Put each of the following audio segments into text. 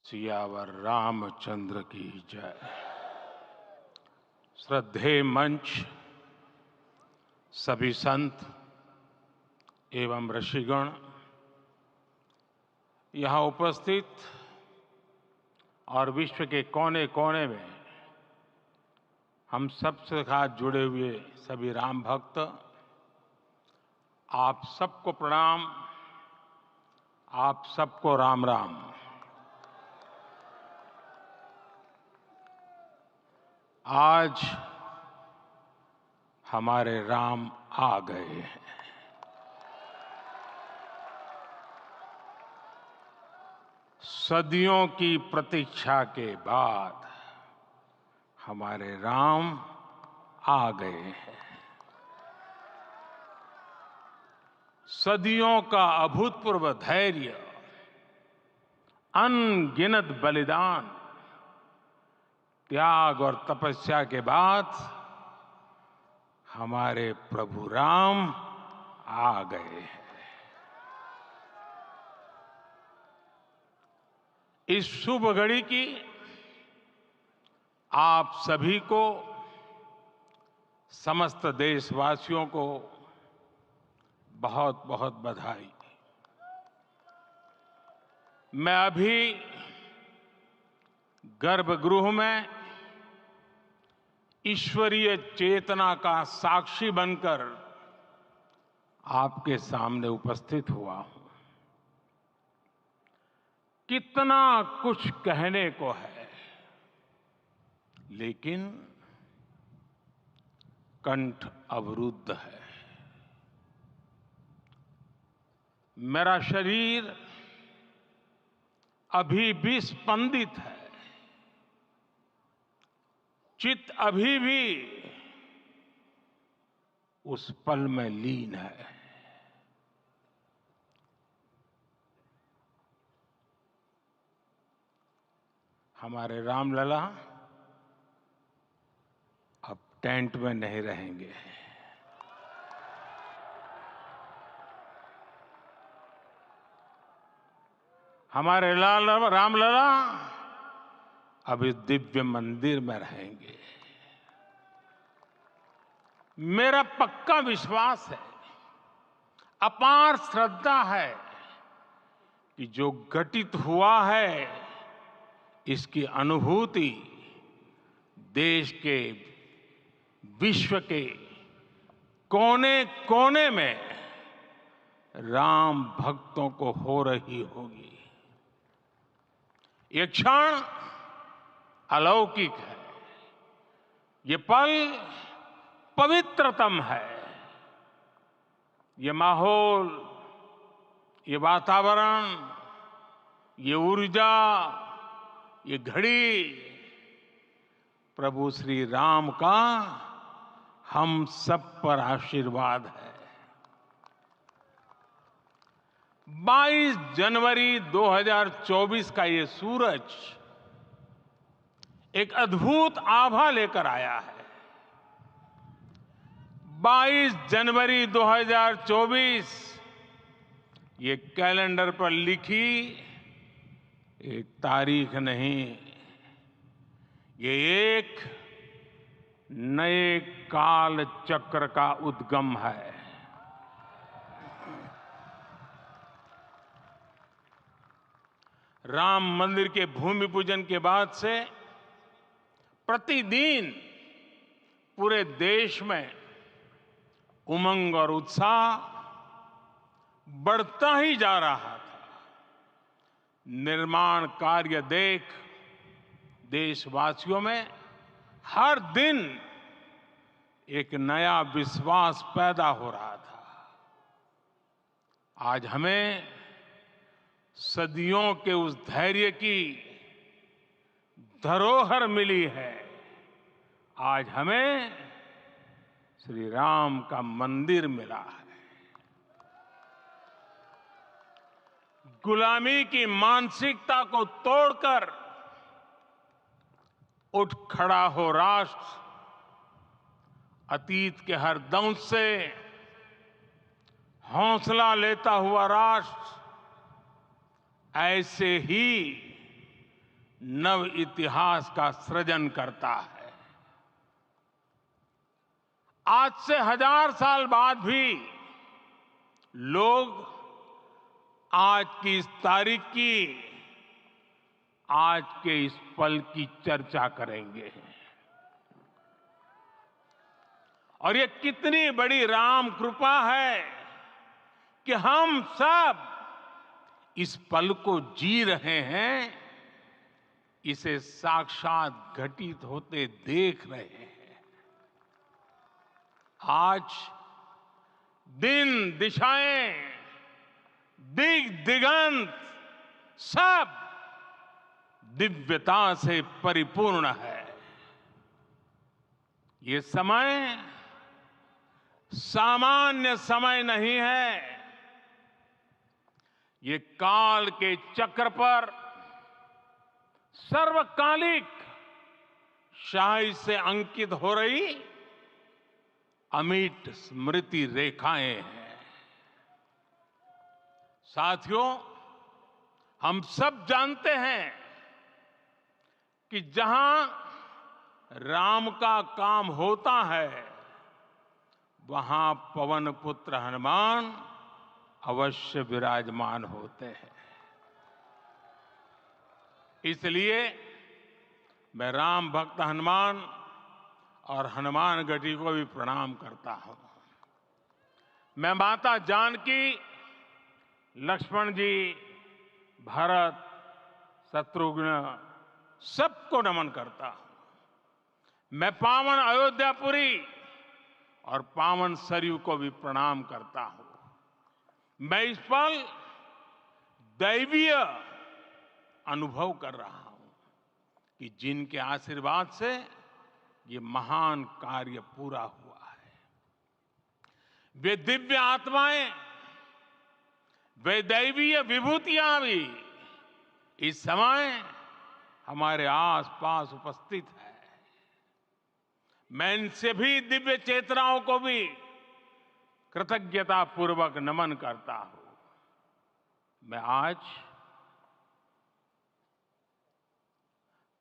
सियावर रामचंद्र की जय। श्रद्धेय मंच, सभी संत एवं ऋषिगण, यहाँ उपस्थित और विश्व के कोने कोने में हम सबसे साथ जुड़े हुए सभी राम भक्त, आप सबको प्रणाम, आप सबको राम राम। आज हमारे राम आ गए हैं। सदियों की प्रतीक्षा के बाद हमारे राम आ गए हैं। सदियों का अभूतपूर्व धैर्य, अनगिनत बलिदान, त्याग और तपस्या के बाद हमारे प्रभु राम आ गए हैं। इस शुभ घड़ी की आप सभी को, समस्त देशवासियों को बहुत बहुत बधाई। मैं अभी गर्भगृह में ईश्वरीय चेतना का साक्षी बनकर आपके सामने उपस्थित हुआ हूं। कितना कुछ कहने को है, लेकिन कंठ अवरुद्ध है। मेरा शरीर अभी भी स्पंदित है, चित्त अभी भी उस पल में लीन है। हमारे रामलला अब टेंट में नहीं रहेंगे। हमारे रामलला अब इस दिव्य मंदिर में रहेंगे। मेरा पक्का विश्वास है, अपार श्रद्धा है कि जो घटित हुआ है, इसकी अनुभूति देश के, विश्व के कोने कोने में राम भक्तों को हो रही होगी। ये क्षण अलौकिक है, ये पल पवित्रतम है। ये माहौल, ये वातावरण, ये ऊर्जा, ये घड़ी प्रभु श्री राम का हम सब पर आशीर्वाद है। 22 जनवरी 2024 का ये सूरज एक अद्भुत आभा लेकर आया है। 22 जनवरी 2024 ये कैलेंडर पर लिखी एक तारीख नहीं, ये एक नए काल चक्र का उद्गम है। राम मंदिर के भूमि पूजन के बाद से प्रतिदिन पूरे देश में उमंग और उत्साह बढ़ता ही जा रहा था। निर्माण कार्य देख देशवासियों में हर दिन एक नया विश्वास पैदा हो रहा था। आज हमें सदियों के उस धैर्य की धरोहर मिली है। आज हमें श्री राम का मंदिर मिला है। गुलामी की मानसिकता को तोड़कर उठ खड़ा हो राष्ट्र। अतीत के हर दंश से हौसला लेता हुआ राष्ट्र ऐसे ही नव इतिहास का सृजन करता है। आज से 1000 साल बाद भी लोग आज की इस तारीख की, आज के इस पल की चर्चा करेंगे। और ये कितनी बड़ी राम कृपा है कि हम सब इस पल को जी रहे हैं, इसे साक्षात घटित होते देख रहे हैं। आज दिन दिशाएं, दिग दिगंत सब दिव्यता से परिपूर्ण है। ये समय सामान्य समय नहीं है। ये काल के चक्र पर सर्वकालिक शाही से अंकित हो रही अमिट स्मृति रेखाएं हैं। साथियों, हम सब जानते हैं कि जहां राम का काम होता है, वहां पवन पुत्र हनुमान अवश्य विराजमान होते हैं। इसलिए मैं राम भक्त हनुमान और हनुमान गढ़ी को भी प्रणाम करता हूं। मैं माता जानकी, लक्ष्मण जी, भरत, शत्रुघ्न सबको नमन करता हूं। मैं पावन अयोध्यापुरी और पावन सरयू को भी प्रणाम करता हूं। मैं इस पल दैवीय अनुभव कर रहा हूं कि जिनके आशीर्वाद से ये महान कार्य पूरा हुआ है। वे दिव्य आत्माएं, वे दैवीय विभूतियां भी इस समय हमारे आसपास उपस्थित है। मैं इनसे भी दिव्य चेतनाओं को भी कृतज्ञता पूर्वक नमन करता हूं। मैं आज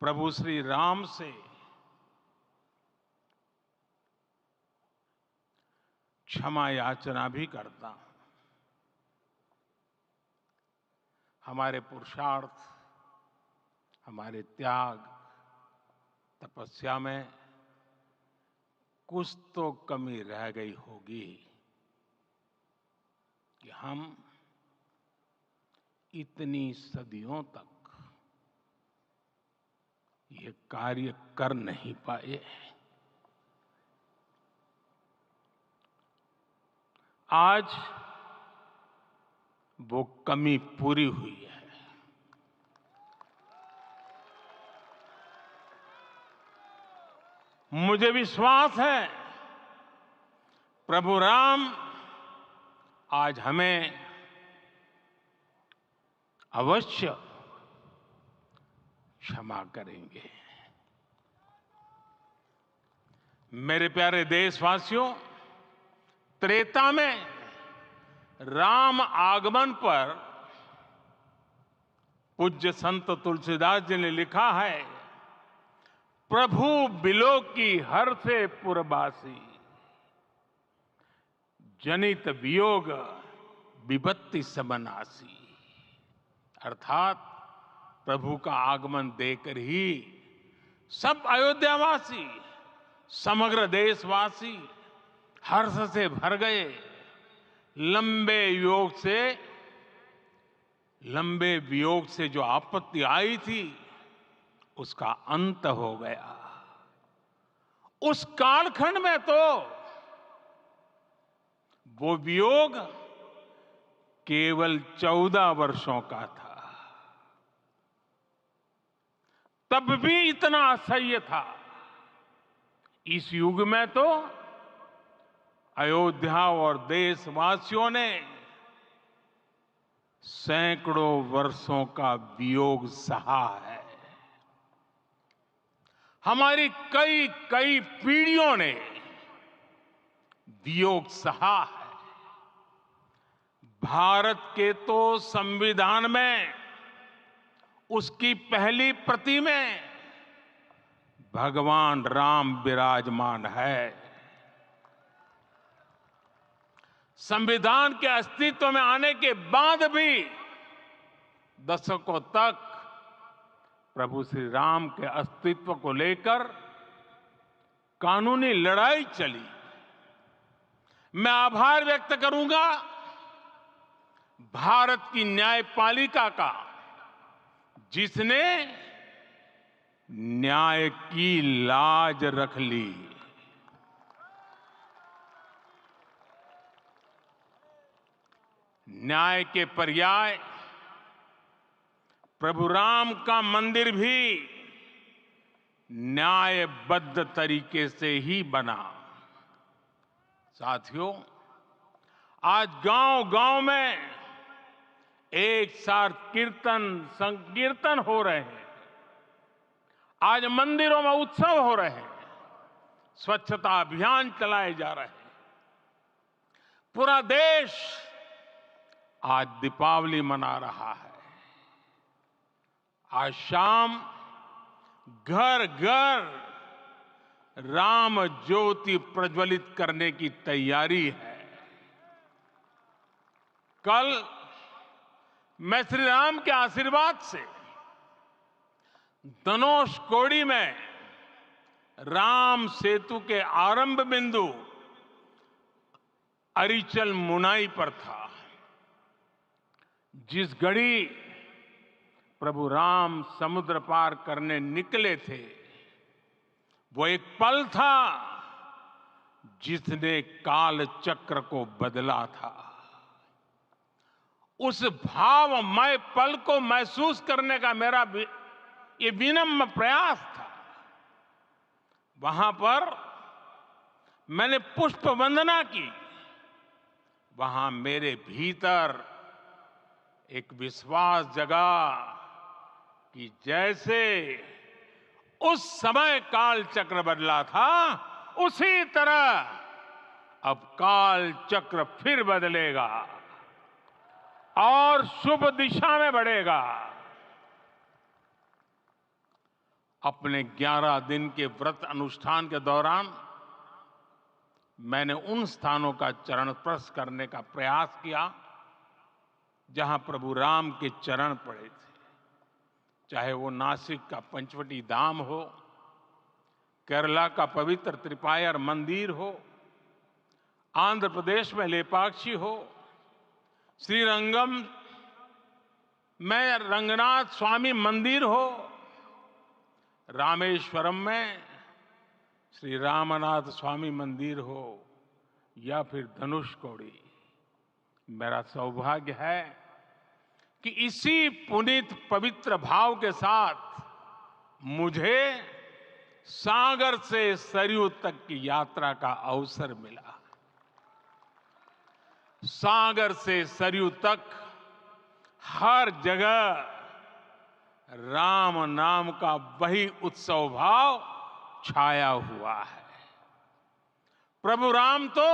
प्रभु श्री राम से क्षमा याचना भी करता हूं। हमारे पुरुषार्थ, हमारे त्याग, तपस्या में कुछ तो कमी रह गई होगी कि हम इतनी सदियों तक ये कार्य कर नहीं पाए। आज वो कमी पूरी हुई है। मुझे विश्वास है प्रभु राम आज हमें अवश्य क्षमा करेंगे। मेरे प्यारे देशवासियों, त्रेता में राम आगमन पर पूज्य संत तुलसीदास जी ने लिखा है, प्रभु बिलोकी हर से पुरबासी, जनित वियोग विपत्ति समनासी। अर्थात प्रभु का आगमन देकर ही सब अयोध्यावासी, समग्र देशवासी हर्ष से भर गए। लंबे वियोग से जो आपत्ति आई थी, उसका अंत हो गया। उस कालखंड में तो वो वियोग केवल 14 वर्षों का था। तब भी इतना असह्य था। इस युग में तो अयोध्या और देशवासियों ने सैकड़ों वर्षों का वियोग सहा है। हमारी कई कई पीढ़ियों ने वियोग सहा है। भारत के तो संविधान में उसकी पहली प्रति में भगवान राम विराजमान है। संविधान के अस्तित्व में आने के बाद भी दशकों तक प्रभु श्री राम के अस्तित्व को लेकर कानूनी लड़ाई चली। मैं आभार व्यक्त करूंगा भारत की न्यायपालिका का, जिसने न्याय की लाज रख ली। न्याय के पर्याय प्रभु राम का मंदिर भी न्यायबद्ध तरीके से ही बना। साथियों, आज गांव-गांव में एक साथ कीर्तन संकीर्तन हो रहे हैं। आज मंदिरों में उत्सव हो रहे हैं, स्वच्छता अभियान चलाए जा रहे हैं। पूरा देश आज दीपावली मना रहा है। आज शाम घर घर राम ज्योति प्रज्वलित करने की तैयारी है। कल मैं श्री राम के आशीर्वाद से धनुषकोडी में राम सेतु के आरंभ बिंदु अरिचल मुनाई पर था। जिस घड़ी प्रभु राम समुद्र पार करने निकले थे, वो एक पल था जिसने काल चक्र को बदला था। उस भावमय पल को महसूस करने का मेरा ये विनम्र प्रयास था। वहां पर मैंने पुष्प वंदना की। वहां मेरे भीतर एक विश्वास जगा कि जैसे उस समय काल चक्र बदला था, उसी तरह अब काल चक्र फिर बदलेगा और शुभ दिशा में बढ़ेगा। अपने 11 दिन के व्रत अनुष्ठान के दौरान मैंने उन स्थानों का चरण स्पर्श करने का प्रयास किया जहां प्रभु राम के चरण पड़े थे। चाहे वो नासिक का पंचवटी धाम हो, केरला का पवित्र त्रिपायर मंदिर हो, आंध्र प्रदेश में लेपाक्षी हो, श्रीरंगम में रंगनाथ स्वामी मंदिर हो, रामेश्वरम में श्री रामनाथ स्वामी मंदिर हो, या फिर धनुषकोडी। मेरा सौभाग्य है कि इसी पुनीत पवित्र भाव के साथ मुझे सागर से सरयू तक की यात्रा का अवसर मिला। सागर से सरयू तक हर जगह राम नाम का वही उत्सव भाव छाया हुआ है। प्रभु राम तो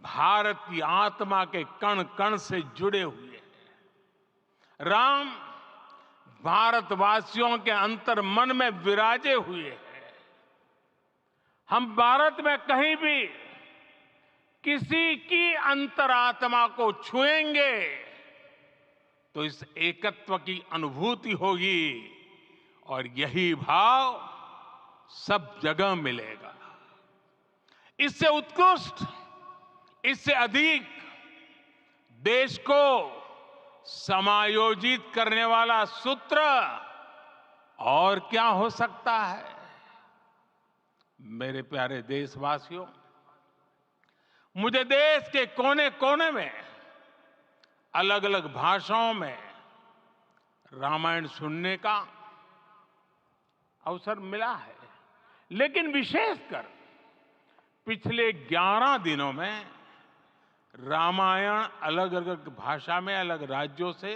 भारत की आत्मा के कण कण से जुड़े हुए हैं। राम भारतवासियों के अंतर मन में विराजे हुए हैं। हम भारत में कहीं भी किसी की अंतरात्मा को छुएंगे तो इस एकत्व की अनुभूति होगी, और यही भाव सब जगह मिलेगा। इससे उत्कृष्ट, इससे अधिक देश को समायोजित करने वाला सूत्र और क्या हो सकता है। मेरे प्यारे देशवासियों, मुझे देश के कोने कोने में अलग अलग भाषाओं में रामायण सुनने का अवसर मिला है, लेकिन विशेषकर पिछले 11 दिनों में रामायण अलग अलग भाषा में अलग राज्यों से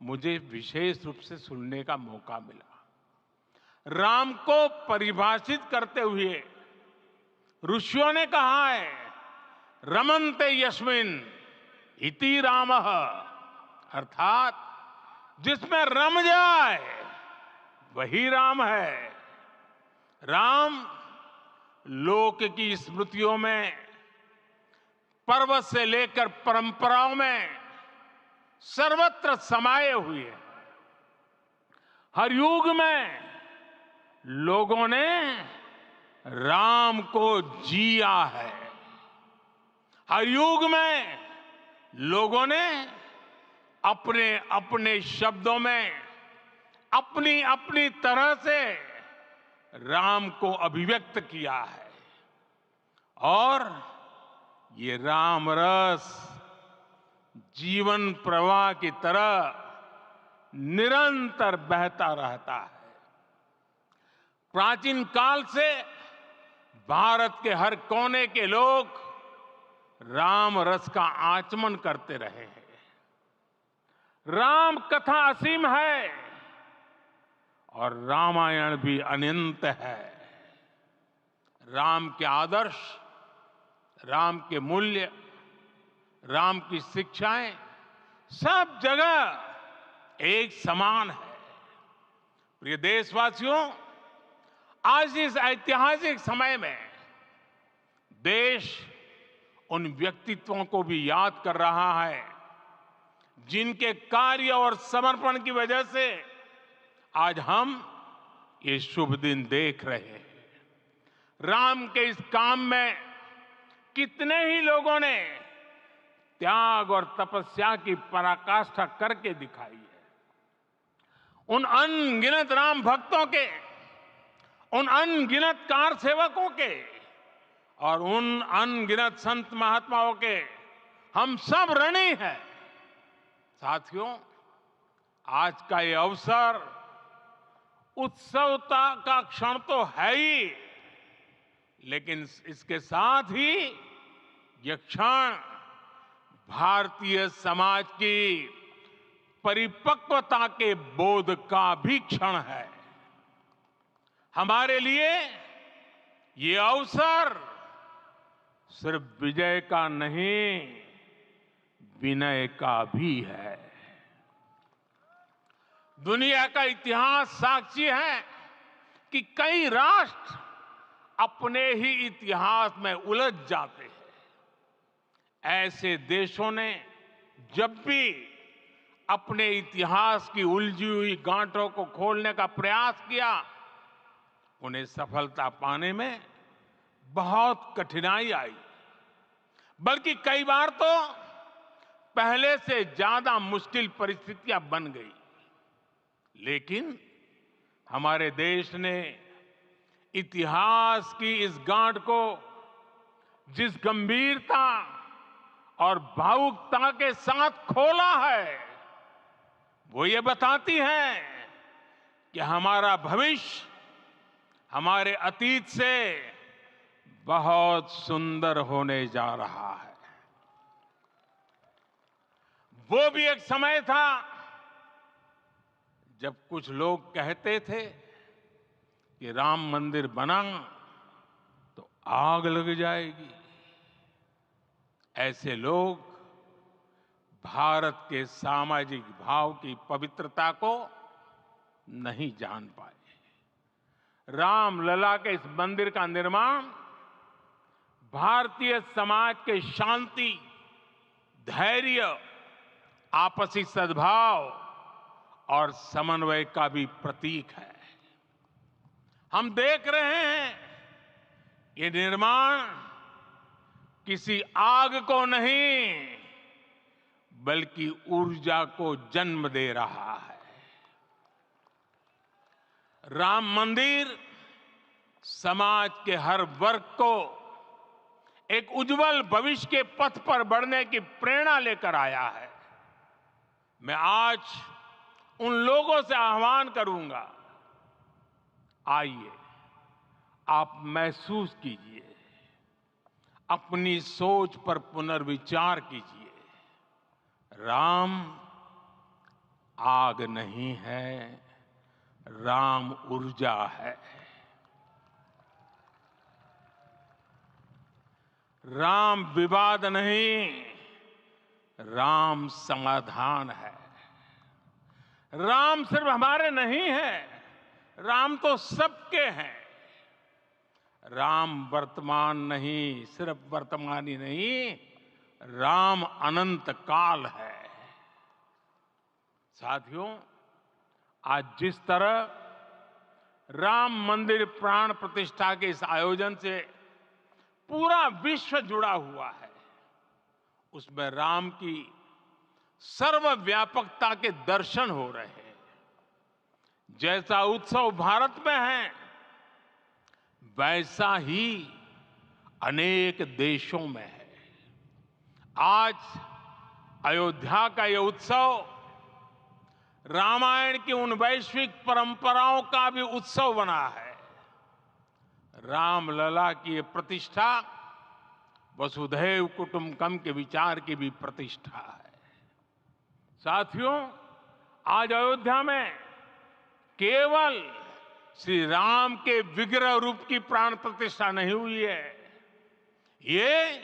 मुझे विशेष रूप से सुनने का मौका मिला। राम को परिभाषित करते हुए ऋषियों ने कहा है, रमन्ते यस्मिन् इति रामः, अर्थात जिसमें रम जाए वही राम है। राम लोक की स्मृतियों में, पर्वत से लेकर परंपराओं में सर्वत्र समाये हुए हैं। हर युग में लोगों ने राम को जिया है। हर युग में लोगों ने अपने अपने शब्दों में अपनी अपनी तरह से राम को अभिव्यक्त किया है। और ये राम रस जीवन प्रवाह की तरह निरंतर बहता रहता है। प्राचीन काल से भारत के हर कोने के लोग राम रस का आचमन करते रहे हैं। राम कथा असीम है और रामायण भी अनंत है। राम के आदर्श, राम के मूल्य, राम की शिक्षाएं सब जगह एक समान है। प्रिय देशवासियों, आज इस ऐतिहासिक समय में देश उन व्यक्तित्वों को भी याद कर रहा है जिनके कार्य और समर्पण की वजह से आज हम ये शुभ दिन देख रहे हैं। राम के इस काम में कितने ही लोगों ने त्याग और तपस्या की पराकाष्ठा करके दिखाई है। उन अनगिनत राम भक्तों के, उन अनगिनत कार सेवकों के और उन अनगिनत संत महात्माओं के हम सब ऋणी हैं। साथियों, आज का ये अवसर उत्सवता का क्षण तो है ही, लेकिन इसके साथ ही यह क्षण भारतीय समाज की परिपक्वता के बोध का भी क्षण है। हमारे लिए ये अवसर सिर्फ विजय का नहीं, विनय का भी है। दुनिया का इतिहास साक्षी है कि कई राष्ट्र अपने ही इतिहास में उलझ जाते हैं। ऐसे देशों ने जब भी अपने इतिहास की उलझी हुई गांठों को खोलने का प्रयास किया, उन्हें सफलता पाने में बहुत कठिनाई आई, बल्कि कई बार तो पहले से ज्यादा मुश्किल परिस्थितियां बन गई। लेकिन हमारे देश ने इतिहास की इस गांठ को जिस गंभीरता और भावुकता के साथ खोला है, वो ये बताती है कि हमारा भविष्य हमारे अतीत से बहुत सुंदर होने जा रहा है। वो भी एक समय था जब कुछ लोग कहते थे कि राम मंदिर बना तो आग लग जाएगी। ऐसे लोग भारत के सामाजिक भाव की पवित्रता को नहीं जान पाए। रामलला के इस मंदिर का निर्माण भारतीय समाज के शांति, धैर्य, आपसी सद्भाव और समन्वय का भी प्रतीक है। हम देख रहे हैं ये निर्माण किसी आग को नहीं, बल्कि ऊर्जा को जन्म दे रहा है। राम मंदिर समाज के हर वर्ग को एक उज्जवल भविष्य के पथ पर बढ़ने की प्रेरणा लेकर आया है। मैं आज उन लोगों से आह्वान करूंगा, आइए आप महसूस कीजिए, अपनी सोच पर पुनर्विचार कीजिए। राम आग नहीं है, राम ऊर्जा है। राम विवाद नहीं, राम समाधान है। राम सिर्फ हमारे नहीं है, राम तो सबके हैं। राम वर्तमान नहीं, सिर्फ वर्तमान ही नहीं, राम अनंत काल है। साथियों, आज जिस तरह राम मंदिर प्राण प्रतिष्ठा के इस आयोजन से पूरा विश्व जुड़ा हुआ है, उसमें राम की सर्वव्यापकता के दर्शन हो रहे हैं। जैसा उत्सव भारत में है, वैसा ही अनेक देशों में है। आज अयोध्या का यह उत्सव रामायण की उन वैश्विक परंपराओं का भी उत्सव बना है। रामलला की ये प्रतिष्ठा वसुधैव कुटुंबकम के विचार की भी प्रतिष्ठा है। साथियों, आज अयोध्या में केवल श्री राम के विग्रह रूप की प्राण प्रतिष्ठा नहीं हुई है, ये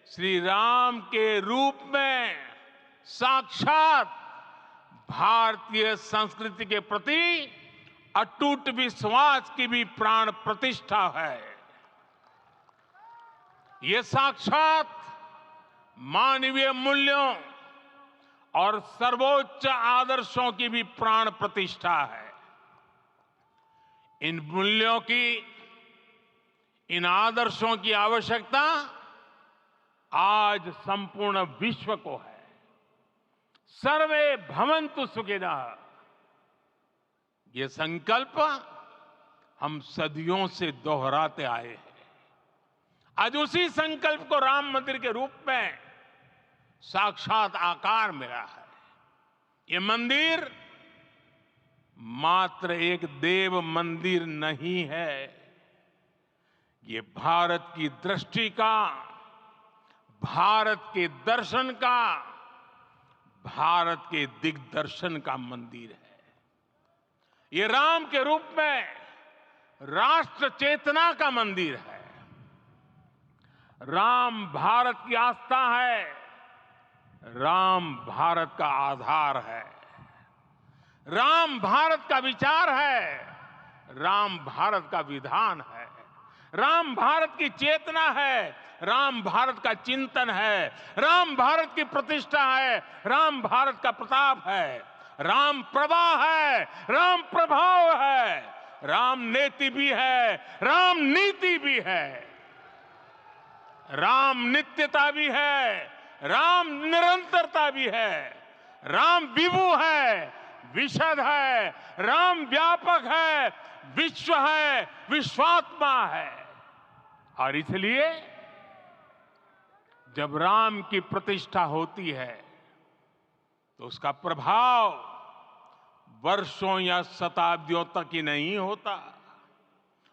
श्री राम के रूप में साक्षात भारतीय संस्कृति के प्रति अटूट विश्वास की भी प्राण प्रतिष्ठा है। ये साक्षात मानवीय मूल्यों और सर्वोच्च आदर्शों की भी प्राण प्रतिष्ठा है। इन मूल्यों की, इन आदर्शों की आवश्यकता आज संपूर्ण विश्व को है। सर्वे भवन्तु सुखिनः, ये संकल्प हम सदियों से दोहराते आए हैं। आज उसी संकल्प को राम मंदिर के रूप में साक्षात आकार मिला है। ये मंदिर मात्र एक देव मंदिर नहीं है, ये भारत की दृष्टि का, भारत के दर्शन का, भारत के दिग्दर्शन का मंदिर है। ये राम के रूप में राष्ट्र चेतना का मंदिर है। राम भारत की आस्था है, राम भारत का आधार है, राम भारत का विचार है, राम भारत का विधान है, राम भारत की चेतना है, राम भारत का चिंतन है, राम भारत की प्रतिष्ठा है, राम भारत का प्रताप है, राम प्रवाह है, राम प्रभाव है, राम नेति भी है, राम नीति भी है, राम नित्यता भी है, राम निरंतरता भी है, राम विभु है, विशद है, राम व्यापक है, विश्व है, विश्वात्मा है। और इसलिए जब राम की प्रतिष्ठा होती है तो उसका प्रभाव वर्षों या शताब्दियों तक ही नहीं होता,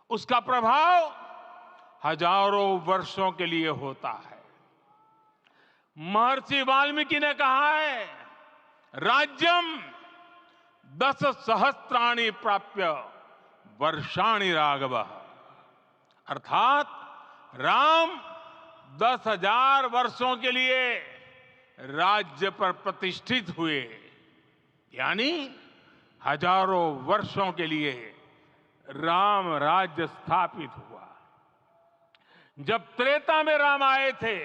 उसका प्रभाव हजारों वर्षों के लिए होता है। महर्षि वाल्मीकि ने कहा है, राज्यम 10 सहस्त्राणि प्राप्य वर्षाणि राघव, अर्थात राम 10,000 वर्षों के लिए राज्य पर प्रतिष्ठित हुए, यानी हजारों वर्षों के लिए राम राज्य स्थापित हुआ। जब त्रेता में राम आए थे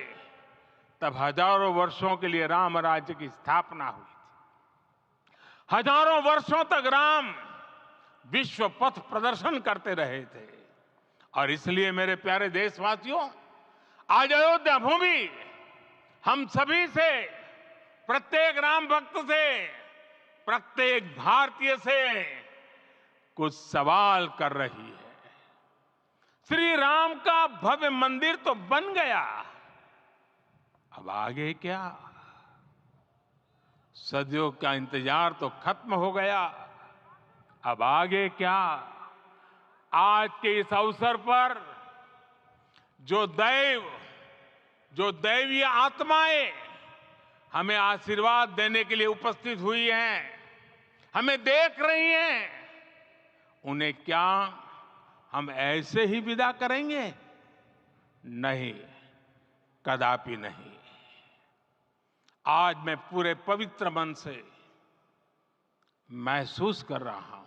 तब हजारों वर्षों के लिए राम राज्य की स्थापना हुई थी। हजारों वर्षों तक राम विश्व पथ प्रदर्शन करते रहे थे। और इसलिए मेरे प्यारे देशवासियों, आज अयोध्या भूमि हम सभी से, प्रत्येक राम भक्त से, प्रत्येक भारतीय से कुछ सवाल कर रही है। श्री राम का भव्य मंदिर तो बन गया, अब आगे क्या? सदियों का इंतजार तो खत्म हो गया, अब आगे क्या? आज के इस अवसर पर जो दैवीय आत्माएं हमें आशीर्वाद देने के लिए उपस्थित हुई हैं, हमें देख रही हैं, उन्हें क्या हम ऐसे ही विदा करेंगे? नहीं, कदापि नहीं। आज मैं पूरे पवित्र मन से महसूस कर रहा हूं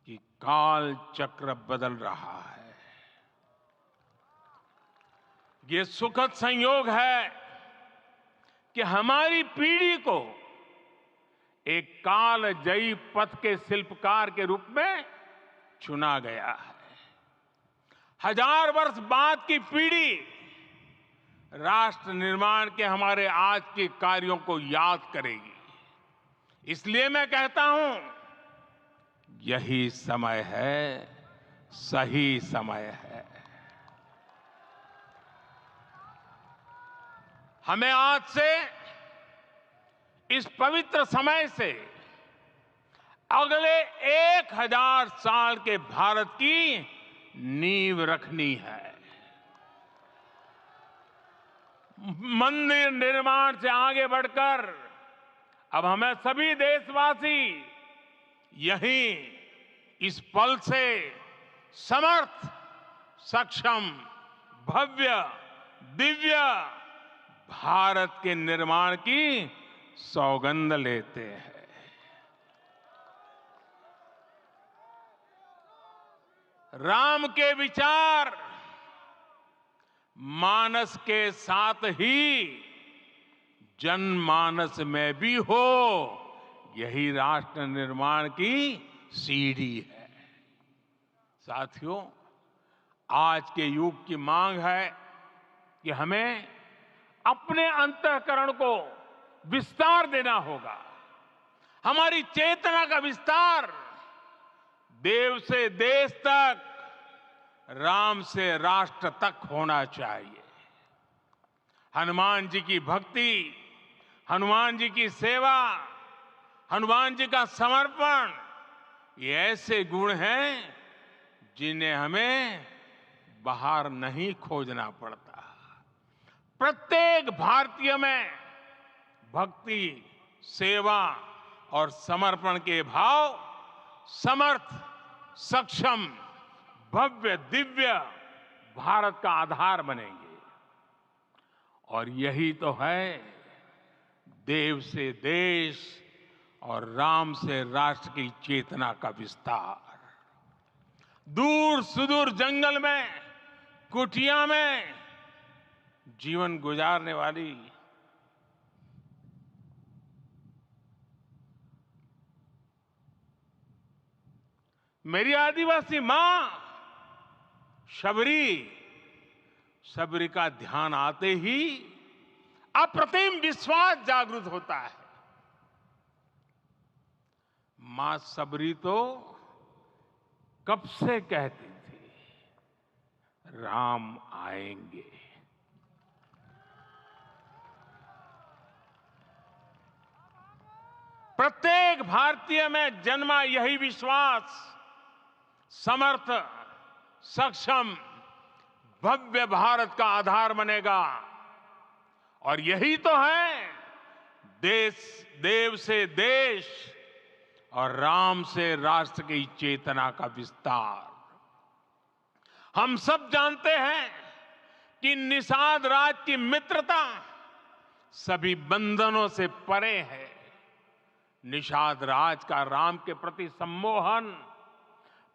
कि काल चक्र बदल रहा है। ये सुखद संयोग है कि हमारी पीढ़ी को एक कालजयी पथ के शिल्पकार के रूप में चुना गया है। 1000 वर्ष बाद की पीढ़ी राष्ट्र निर्माण के हमारे आज के कार्यों को याद करेगी। इसलिए मैं कहता हूं, यही समय है, सही समय है। हमें आज से इस पवित्र समय से अगले 1000 साल के भारत की नींव रखनी है। मंदिर निर्माण से आगे बढ़कर अब हमें सभी देशवासी यहीं इस पल से समर्थ, सक्षम, भव्य, दिव्य भारत के निर्माण की सौगंध लेते हैं। राम के विचार मानस के साथ ही जनमानस में भी हो, यही राष्ट्र निर्माण की सीढ़ी है। साथियों, आज के युग की मांग है कि हमें अपने अंतःकरण को विस्तार देना होगा। हमारी चेतना का विस्तार देव से देश तक, राम से राष्ट्र तक होना चाहिए। हनुमान जी की भक्ति, हनुमान जी की सेवा, हनुमान जी का समर्पण, ये ऐसे गुण हैं जिन्हें हमें बाहर नहीं खोजना पड़ता। प्रत्येक भारतीय में भक्ति, सेवा और समर्पण के भाव समर्थ, सक्षम, भव्य, दिव्य भारत का आधार बनेंगे। और यही तो है देव से देश और राम से राष्ट्र की चेतना का विस्तार। दूर सुदूर जंगल में, कुटिया में जीवन गुजारने वाली मेरी आदिवासी मां शबरी का ध्यान आते ही अप्रतिम विश्वास जागृत होता है। मां शबरी तो कब से कहती थी, राम आएंगे। प्रत्येक भारतीय में जन्मा यही विश्वास समर्थ, सक्षम, भव्य भारत का आधार बनेगा। और यही तो है देव से देश और राम से राष्ट्र की चेतना का विस्तार। हम सब जानते हैं कि निषाद राज की मित्रता सभी बंधनों से परे है। निषाद राज का राम के प्रति सम्मोहन,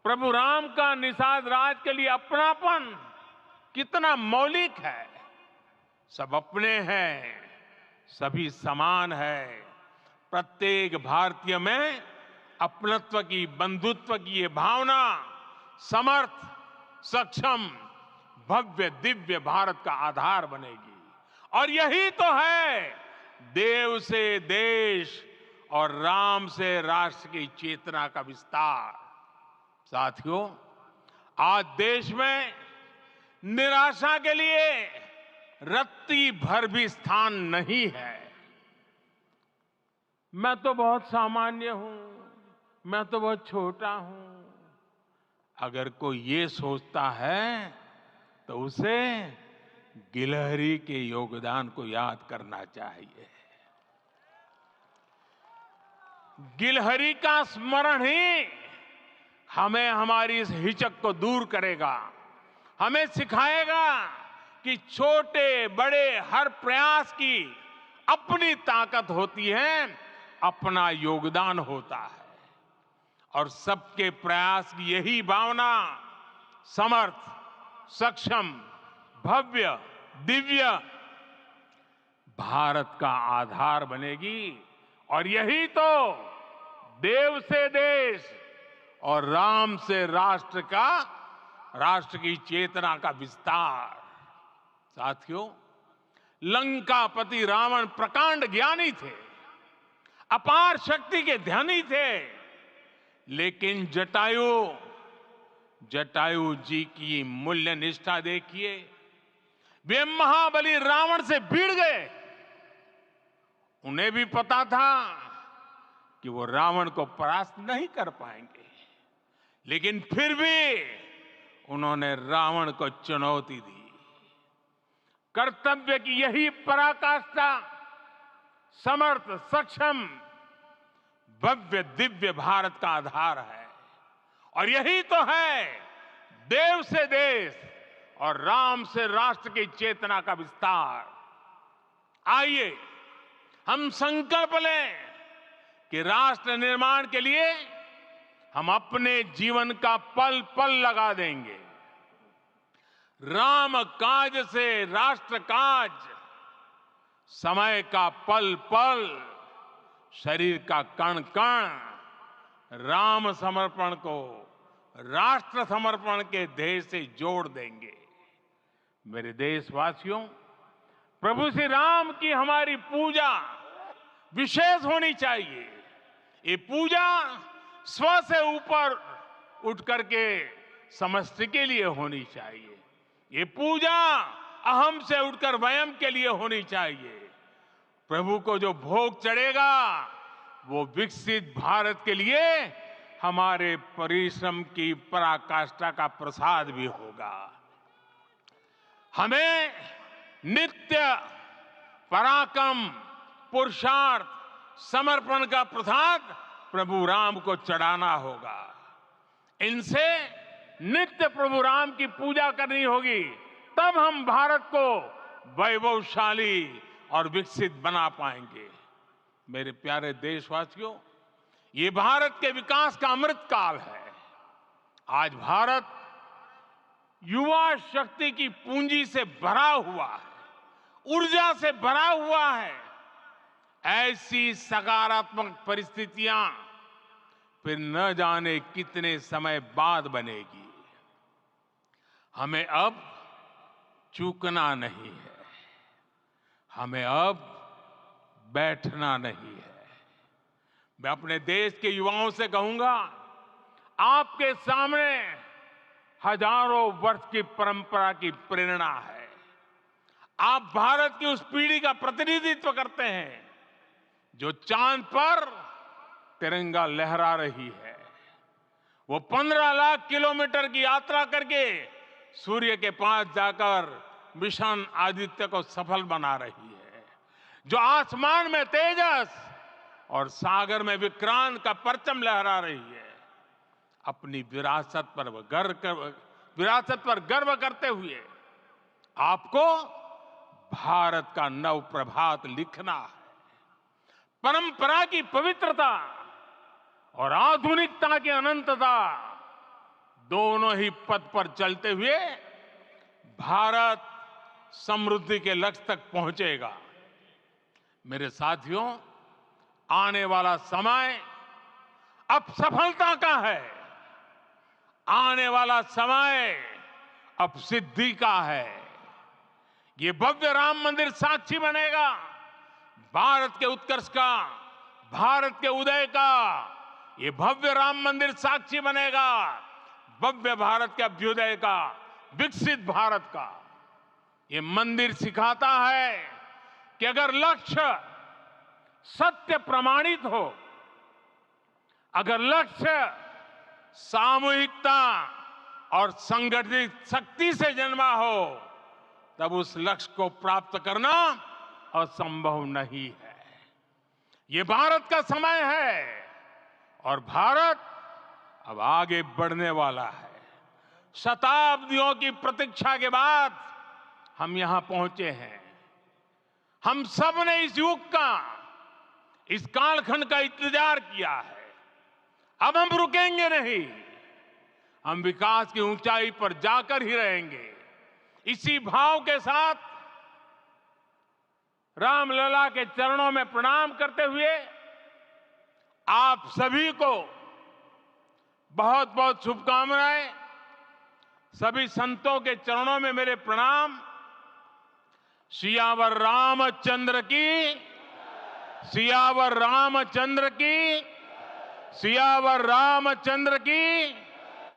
प्रभु राम का निषाद राज के लिए अपनापन कितना मौलिक है। सब अपने हैं, सभी समान है। प्रत्येक भारतीय में अपनत्व की, बंधुत्व की ये भावना समर्थ, सक्षम, भव्य, दिव्य भारत का आधार बनेगी। और यही तो है देव से देश और राम से राष्ट्र की चेतना का विस्तार। साथियों, आज देश में निराशा के लिए रत्ती भर भी स्थान नहीं है। मैं तो बहुत सामान्य हूं, मैं तो बहुत छोटा हूं। अगर कोई ये सोचता है तो उसे गिलहरी के योगदान को याद करना चाहिए। गिलहरी का स्मरण ही हमें हमारी इस हिचक को दूर करेगा, हमें सिखाएगा कि छोटे बड़े हर प्रयास की अपनी ताकत होती है अपना योगदान होता है और सबके प्रयास की यही भावना समर्थ, सक्षम, भव्य, दिव्य भारत का आधार बनेगी। और यही तो देव से देश और राम से राष्ट्र की चेतना का विस्तार। साथियों, लंकापति रावण प्रकांड ज्ञानी थे, अपार शक्ति के धनी थे, लेकिन जटायु जी की मूल्य निष्ठा देखिए। वे महाबली रावण से भिड़ गए। उन्हें भी पता था कि वो रावण को परास्त नहीं कर पाएंगे, लेकिन फिर भी उन्होंने रावण को चुनौती दी। कर्तव्य की यही पराकाष्ठा समर्थ, सक्षम, भव्य, दिव्य भारत का आधार है। और यही तो है देव से देश और राम से राष्ट्र की चेतना का विस्तार। आइए हम संकल्प लें कि राष्ट्र निर्माण के लिए हम अपने जीवन का पल पल लगा देंगे। राम काज से राष्ट्र काज, समय का पल पल, शरीर का कण कण राम समर्पण को राष्ट्र समर्पण के ध्येय से जोड़ देंगे। मेरे देशवासियों, प्रभु श्री राम की हमारी पूजा विशेष होनी चाहिए। ये पूजा स्व से ऊपर उठ करके समष्टि के लिए होनी चाहिए। ये पूजा अहम से उठकर वयम के लिए होनी चाहिए। प्रभु को जो भोग चढ़ेगा वो विकसित भारत के लिए हमारे परिश्रम की पराकाष्ठा का प्रसाद भी होगा। हमें नित्य पराक्रम, पुरुषार्थ, समर्पण का प्रसाद प्रभु राम को चढ़ाना होगा। इनसे नित्य प्रभु राम की पूजा करनी होगी, तब हम भारत को वैभवशाली और विकसित बना पाएंगे। मेरे प्यारे देशवासियों, ये भारत के विकास का अमृत काल है। आज भारत युवा शक्ति की पूंजी से भरा हुआ है, ऊर्जा से भरा हुआ है। ऐसी सकारात्मक परिस्थितियां फिर न जाने कितने समय बाद बनेगी। हमें अब चूकना नहीं है, हमें अब बैठना नहीं है। मैं अपने देश के युवाओं से कहूंगा, आपके सामने हजारों वर्ष की परंपरा की प्रेरणा है। आप भारत की उस पीढ़ी का प्रतिनिधित्व करते हैं जो चांद पर तिरंगा लहरा रही है। वो 15 लाख किलोमीटर की यात्रा करके सूर्य के पास जाकर मिशन आदित्य को सफल बना रही है। जो आसमान में तेजस और सागर में विक्रांत का परचम लहरा रही है। अपनी विरासत पर गर्व करते हुए आपको भारत का नव प्रभात लिखना है। परंपरा की पवित्रता और आधुनिकता की अनंतता, दोनों ही पथ पर चलते हुए भारत समृद्धि के लक्ष्य तक पहुंचेगा। मेरे साथियों, आने वाला समय अब सफलता का है। आने वाला समय अब सिद्धि का है। ये भव्य राम मंदिर साक्षी बनेगा भारत के उत्कर्ष का, भारत के उदय का। ये भव्य राम मंदिर साक्षी बनेगा भव्य भारत के अभ्युदय का, विकसित भारत का। ये मंदिर सिखाता है कि अगर लक्ष्य सत्य प्रमाणित हो, अगर लक्ष्य सामूहिकता और संगठित शक्ति से जन्मा हो, तब उस लक्ष्य को प्राप्त करना असंभव नहीं है। ये भारत का समय है और भारत अब आगे बढ़ने वाला है। शताब्दियों की प्रतीक्षा के बाद हम यहां पहुंचे हैं। हम सब ने इस युग का इस कालखंड का इंतजार किया है। अब हम रुकेंगे नहीं, हम विकास की ऊंचाई पर जाकर ही रहेंगे। इसी भाव के साथ रामलला के चरणों में प्रणाम करते हुए आप सभी को बहुत बहुत शुभकामनाएं। सभी संतों के चरणों में मेरे प्रणाम। सियावर रामचंद्र की, सियावर रामचंद्र की, सियावर रामचंद्र की।